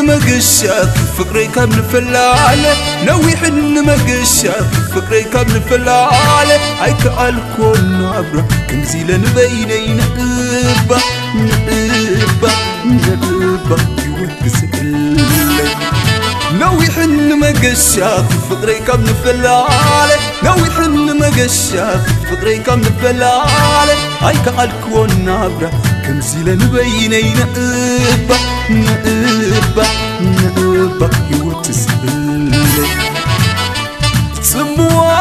مقشاك فقري كابن فلالة نويح مقشاك فقري كابن فلالة هيك الكون نابرة كم زيلا نبيني نقبة نقبة نقبة يوكس اللي نويح مقشاك فقري كابن فلالة نويح مقشاك فقري كابن فلالة هيك الكون نابرة كم زيلا نبيني نقبة نقبة نقبة يوكس اللي سموا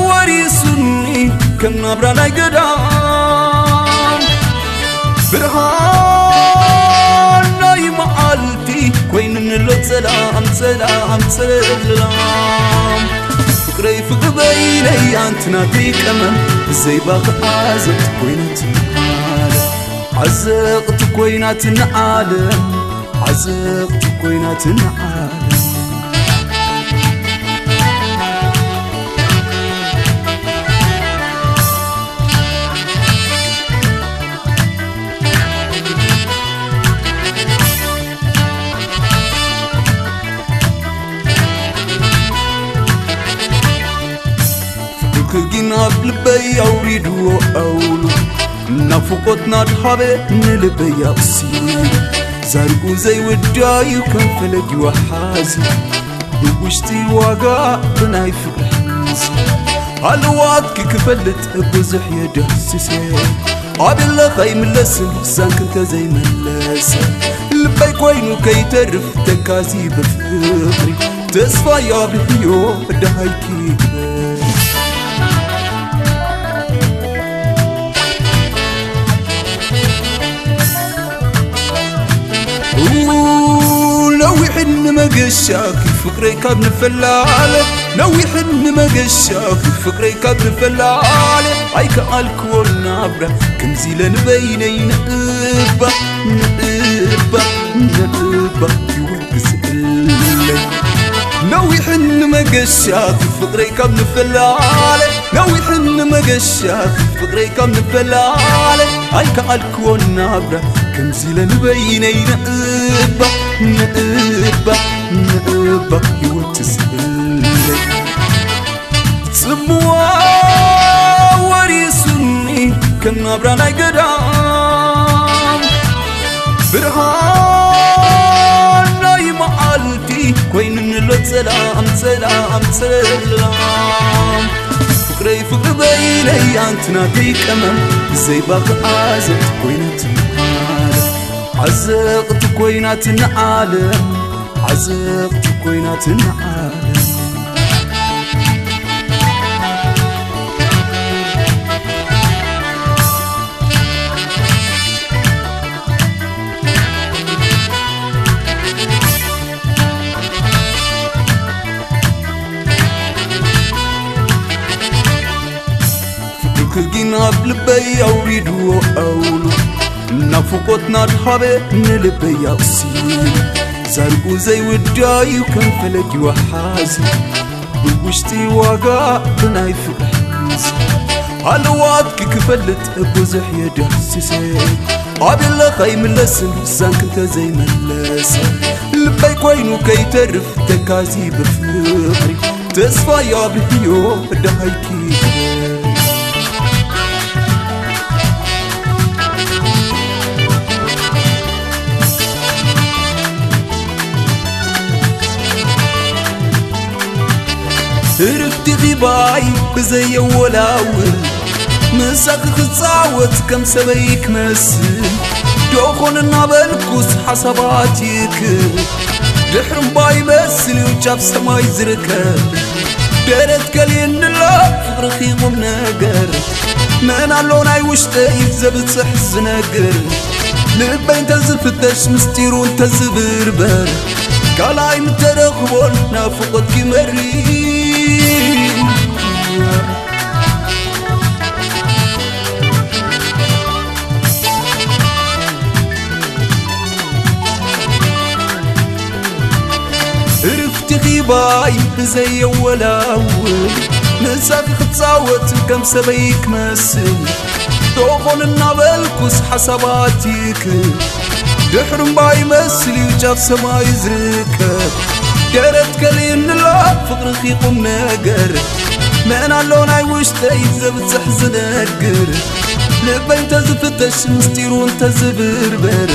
وريسني كم نابرة نقدام برهان ناي معالتي كوين اللوت سلام سلام سلام فقري فقر بيني انتنا تيكمن زي باخ عزقت كوينات العالم عزقت كوينات العالم عزقت كوينات العالم كجينا بلبي أوريدو أولو نفقتنا تحبي نلبي أصيل زارقو زي وداي وكان فلقي وحازي بوشتي واقع بناي فقحنزي هالواد كي كفلت بزح يدهسسي عاد الله خيم اللسن سان كنت زي ملسن لبي كوينو كي ترف تكازي بفقري تصفى يا بليو دهايكي نويح مقشاك فقري كابن فلالة نويح مقشاك فقري كابن فلالة هيك الكون نابرة كم زيلا نبيني نقبة نقبة نقبة يوكس اللي نويح مقشاك فقري كابن فلالة نويح مقشاك فقري كابن فلالة هيك الكون نابرة كم زيلا نبيني نقبة نقبة نقبة يوكس اللي سموا وريسني كم نابرة نقدام برهان ناي معالتي كوين اللوت سلام سلام سلام فقري فقر بيني انتنا تيكمن زي باك عزقت كوينات العالم عزقت كوينات العالم عزقت كوينات العالم كجينا بلبي أوريدو أولو نفقتنا تحبي نلبي أصيل زارقو زي وداي وكان فلقي وحازي بوشتي واقع بناي فقحنزي هالواد كي كفلت بزح يدهسسي عاد الله خيم اللسن سان كنت زي ملسن لبي كوينو كي ترف تكازي بفقري تصفى يا بليو دهايكي رفتي غيباي بزي ولاول مساك خصاوت كم سبيك مسل دوخون النابلكوس حساباتيك دحرم باي مسل وجاب سماي زركب دارت كلين الله فرخي ومناقر من اللون اي وشتايف زبط سحز ناقر لبين تزفتش مستيرون تزبربر قالاي مترخبون نافقت كي مريم رفتي غيباي بزي ولاول نساك ختصاوت كم سبيك مسل دوخون النابلكوس حساباتيك دحرم باي مسلي وجاف سماي زركب قرت كلين لا فقرخي قم نقر من اللون عي وشتي زبت حزنقر لبين تزفتش مستيرون تزبربر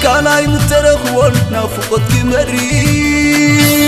كان عي مترخول نافقت مريم